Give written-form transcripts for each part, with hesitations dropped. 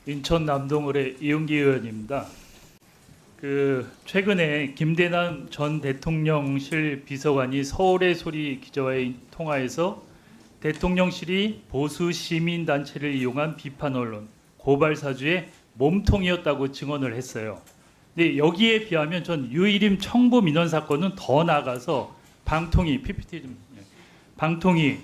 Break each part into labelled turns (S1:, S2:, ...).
S1: 인천 남동을의 이용기 의원입니다. 최근에 김대남 전 대통령실 비서관이 서울의 소리 기자와의 통화에서 대통령실이 보수 시민단체를 이용한 비판 언론, 고발 사주의 몸통이었다고 증언을 했어요. 근데 여기에 비하면 전 유일임 청부 민원 사건은 더 나아가서 방통위, PPT 좀, 방통위,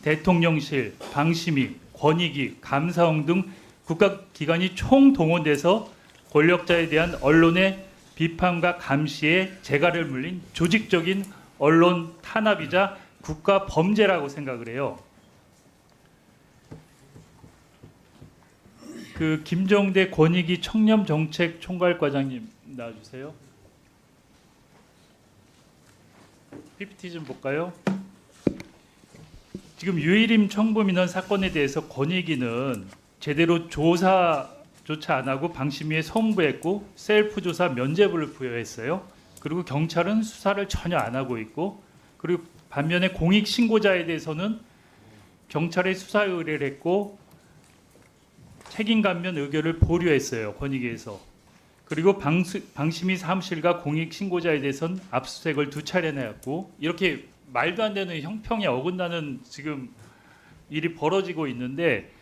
S1: 대통령실, 방심위, 권익위, 감사원 등 국가기관이 총동원돼서 권력자에 대한 언론의 비판과 감시에 재갈을 물린 조직적인 언론 탄압이자 국가 범죄라고 생각을 해요. 김정대 권익위 청렴정책 총괄과장님 나와주세요. PPT 좀 볼까요? 지금 유일임 청부민원 사건에 대해서 권익위는 제대로 조사조차 안 하고 방심위에 송부했고 셀프 조사 면죄부를 부여했어요. 그리고 경찰은 수사를 전혀 안 하고 있고, 그리고 반면에 공익 신고자에 대해서는 경찰에 수사 의뢰를 했고 책임 감면 의결을 보류했어요, 권익위에서. 그리고 방심위 사무실과 공익 신고자에 대해서는 압수수색을 2차례나 했고, 이렇게 말도 안 되는 형평에 어긋나는 지금 일이 벌어지고 있는데,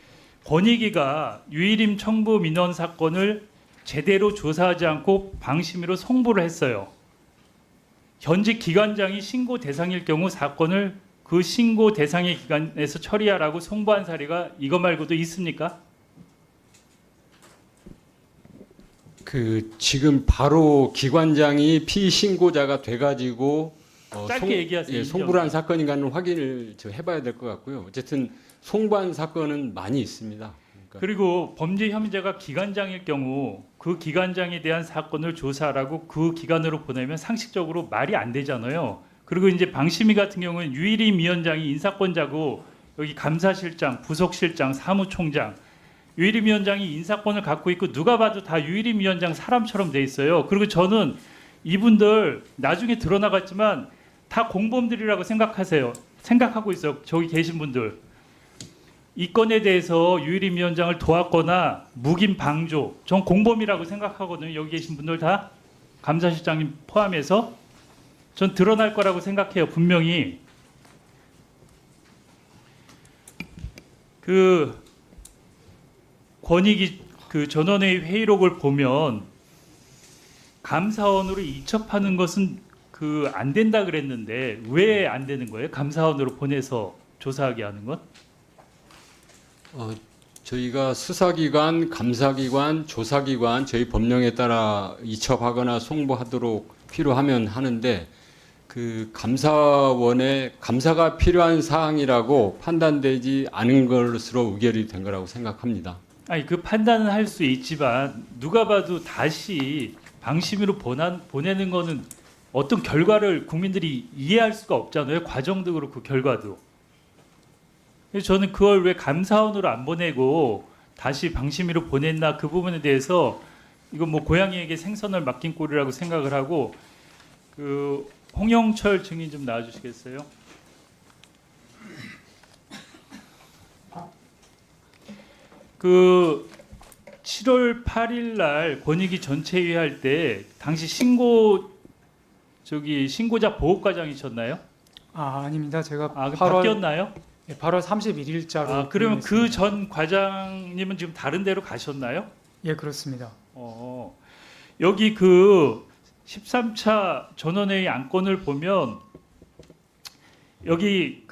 S1: 권익위가 유일임 청부 민원 사건을 제대로 조사하지 않고 방심위로 송부를 했어요. 현직 기관장이 신고 대상일 경우 사건을 그 신고 대상의 기관에서 처리하라고 송부한 사례가 이거 말고도 있습니까?
S2: 지금 바로 기관장이 피신고자가 돼가지고
S1: 짧게 얘기하세요.
S2: 송부를 한 사건인가는 확인을 해봐야 될 것 같고요. 어쨌든 송부한 사건은 많이 있습니다.
S1: 그리고 범죄 혐의자가 기관장일 경우 그 기관장에 대한 사건을 조사하라고 그 기관으로 보내면 상식적으로 말이 안 되잖아요. 그리고 이제 방심위 같은 경우는 유일임 위원장이 인사권자고 여기 감사실장, 부속실장, 사무총장, 유일임 위원장이 인사권을 갖고 있고 누가 봐도 다 유일임 위원장 사람처럼 돼 있어요. 그리고 저는 이분들 나중에 드러나갔지만 다 공범들이라고 생각하고 있어요. 저기 계신 분들. 이 건에 대해서 유일임 위원장을 도왔거나 묵인 방조, 전 공범이라고 생각하거든요. 여기 계신 분들 다 감사실장님 포함해서 전 드러날 거라고 생각해요. 분명히. 권익위 전원회의 회의록을 보면 감사원으로 이첩하는 것은 안 된다 그랬는데 왜 안 되는 거예요? 감사원으로 보내서 조사하게 하는 것?
S2: 저희가 수사기관, 감사기관, 조사기관 저희 법령에 따라 이첩하거나 송부하도록 필요하면 하는데, 감사원에 감사가 필요한 사항이라고 판단되지 않은 것으로 의결이 된 거라고 생각합니다.
S1: 아니, 판단은 할 수 있지만 누가 봐도 다시 방심위로 보내는 거는 어떤 결과를 국민들이 이해할 수가 없잖아요. 과정도 그렇고 결과도. 그래서 저는 그걸 왜 감사원으로 안 보내고 다시 방심위로 보냈나, 그 부분에 대해서 이건 뭐 고양이에게 생선을 맡긴 꼴이라고 생각을 하고, 홍영철 증인 좀 나와주시겠어요? 그 7월 8일 날 권익위 전체회의 할 때 당시 신고자 보호과장이셨나요?
S3: 아닙니다. 제가
S1: 바뀌었나요?
S3: 8월 31일자로.
S1: 그러면 그 전 과장님은 지금 다른 데로 가셨나요?
S3: 예, 그렇습니다.
S1: 여기 13차 전원회의 안건을 보면 여기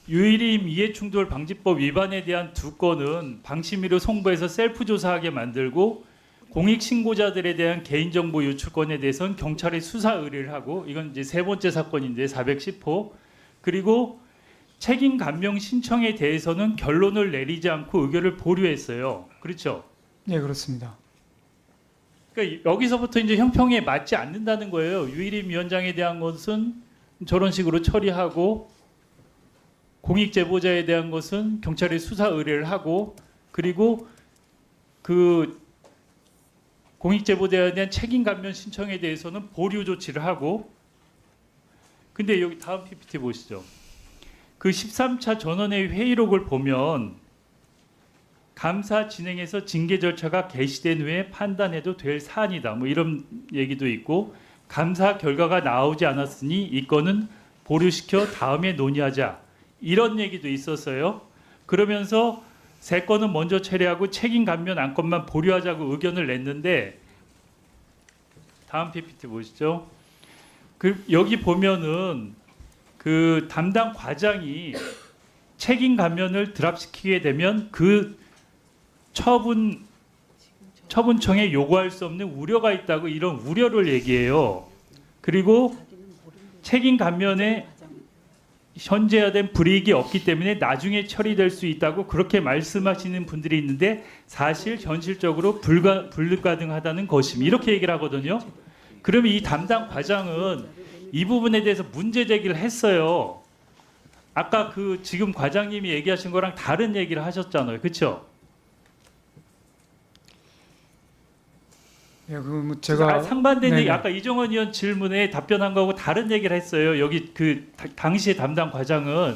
S1: 유일임 이해충돌 방지법 위반에 대한 2건은 방심위로 송부해서 셀프 조사하게 만들고, 공익 신고자들에 대한 개인정보 유출건에 대해서는 경찰에 수사 의뢰를 하고, 이건 이제 3번째 사건인데 410호, 그리고 책임 감명 신청에 대해서는 결론을 내리지 않고 의결을 보류했어요. 그렇죠?
S3: 예, 그렇습니다.
S1: 그러니까 여기서부터 이제 형평에 맞지 않는다는 거예요. 유일임 위원장에 대한 것은 저런 식으로 처리하고, 공익 제보자에 대한 것은 경찰에 수사 의뢰를 하고, 그리고 공익 제보자에 대한 책임 감면 신청에 대해서는 보류 조치를 하고. 근데 여기 다음 PPT 보시죠. 13차 전원회의 회의록을 보면 감사 진행에서 징계 절차가 개시된 후에 판단해도 될 사안이다. 뭐 이런 얘기도 있고 감사 결과가 나오지 않았으니 이 건은 보류시켜 다음에 논의하자. 이런 얘기도 있었어요. 그러면서 세 건은 먼저 처리하고 책임 감면 안건만 보류하자고 의견을 냈는데 다음 PPT 보시죠. 여기 보면은 그 담당 과장이 책임 감면을 드랍시키게 되면 그 처분청에 요구할 수 없는 우려가 있다고 이런 우려를 얘기해요. 그리고 책임 감면에 현재화된 불이익이 없기 때문에 나중에 처리될 수 있다고 그렇게 말씀하시는 분들이 있는데 사실 현실적으로 불가능하다는 것임 이렇게 얘기를 하거든요. 그러면 이 담당 과장은 이 부분에 대해서 문제 제기를 했어요. 아까 그 지금 과장님이 얘기하신 거랑 다른 얘기를 하셨잖아요. 그렇죠?
S3: 예, 그 제가
S1: 상반된
S3: 네네.
S1: 얘기 아까 이종원 의원 질문에 답변한 거하고 다른 얘기를 했어요. 여기 그 당시의 담당 과장은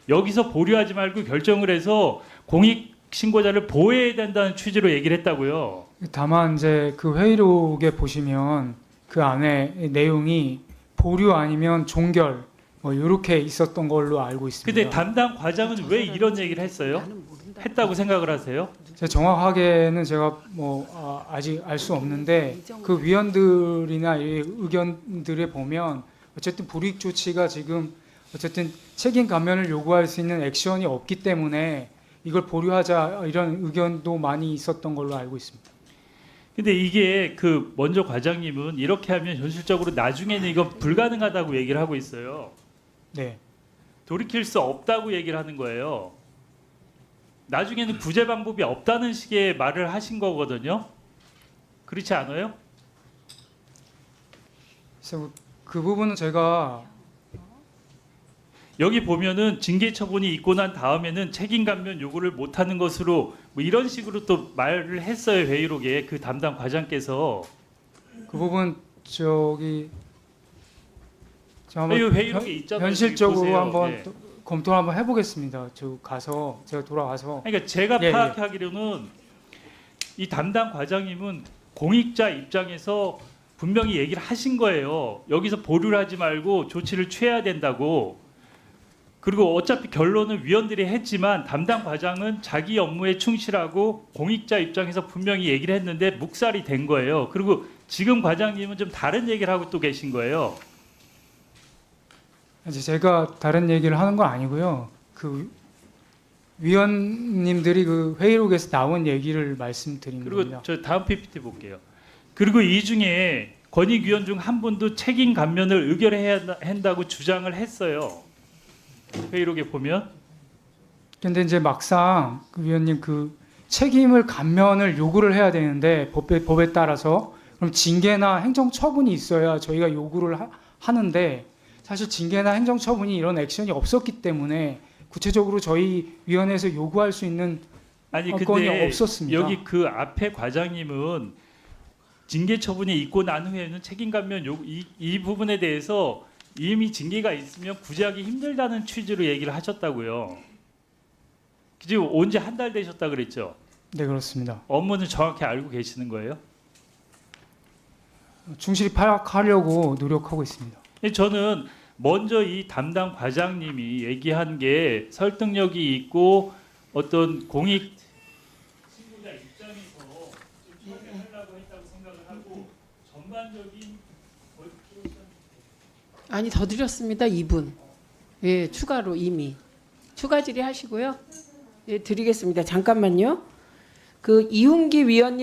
S1: 여기서 보류하지 말고 결정을 해서 공익 신고자를 보호해야 된다는 취지로 얘기를 했다고요.
S3: 다만 이제 그 회의록에 보시면 그 안에 내용이 보류 아니면 종결 뭐 이렇게 있었던 걸로 알고 있습니다.
S1: 근데 담당 과장은 왜 이런 얘기를 했어요? 했다고 생각을 하세요?
S3: 제가 정확하게는 제가 아직 알 수 없는데 그 위원들이나 이 의견들에 보면 어쨌든 불이익 조치가 지금 어쨌든 책임 감면을 요구할 수 있는 액션이 없기 때문에 이걸 보류하자 이런 의견도 많이 있었던 걸로 알고 있습니다.
S1: 근데 이게 그 먼저 과장님은 이렇게 하면 현실적으로 나중에는 이거 불가능하다고 얘기를 하고 있어요.
S3: 네,
S1: 돌이킬 수 없다고 얘기를 하는 거예요. 나중에는 구제 방법이 없다는 식의 말을 하신 거거든요. 그렇지 않아요?
S3: 그래서 그 부분은 제가
S1: 여기 보면은 징계 처분이 있고 난 다음에는 책임 감면 요구를 못 하는 것으로 뭐 이런 식으로 또 말을 했어요. 회의록에 그 담당 과장께서.
S3: 그 부분 저기 제가 한번
S1: 이 회의록에 있잖아요.
S3: 현실적으로
S1: 보세요.
S3: 한번
S1: 예.
S3: 또 검토를 한번 해보겠습니다. 저 가서 제가 돌아가서
S1: 그러니까 제가
S3: 예,
S1: 파악하기로는 이 담당 과장님은 공익자 입장에서 분명히 얘기를 하신 거예요. 여기서 보류를 하지 말고 조치를 취해야 된다고. 그리고 어차피 결론은 위원들이 했지만 담당 과장은 자기 업무에 충실하고 공익자 입장에서 분명히 얘기를 했는데 묵살이 된 거예요. 그리고 지금 과장님은 좀 다른 얘기를 하고 또 계신 거예요.
S3: 이제 제가 다른 얘기를 하는 건 아니고요. 그 위원님들이 그 회의록에서 나온 얘기를 말씀드린
S1: 그리고
S3: 겁니다.
S1: 저 다음 PPT 볼게요. 그리고 이 중에 권익위원 중 한 분도 책임 감면을 의결해야 한다고 주장을 했어요. 회의록에 보면.
S3: 근데 이제 막상 그 위원님 그 책임을 감면을 요구를 해야 되는데 법에 따라서 그럼 징계나 행정 처분이 있어야 저희가 요구를 하는데 사실 징계나 행정 처분이 이런 액션이 없었기 때문에 구체적으로 저희 위원회에서 요구할 수 있는
S1: 아니
S3: 건이
S1: 근데
S3: 없었습니다.
S1: 여기 그 앞에 과장님은 징계 처분이 있고 난 후에는 책임 감면 이 부분에 대해서 이미 징계가 있으면 구제하기 힘들다는 취지로 얘기를 하셨다고요. 지금 온 지 한 달 되셨다 그랬죠?
S3: 네, 그렇습니다.
S1: 업무는 정확히 알고 계시는 거예요?
S3: 충실히 파악하려고 노력하고 있습니다.
S1: 저는 먼저 이 담당 과장님이 얘기한 게 설득력이 있고 어떤 공익 신고자 입장에서 좀 처리하려고 했다고 생각을 하고 전반적인
S4: 아니 더 드렸습니다. 2분. 예, 추가로 이미 추가 질의하시고요. 예, 드리겠습니다. 잠깐만요. 그 이훈기 위원님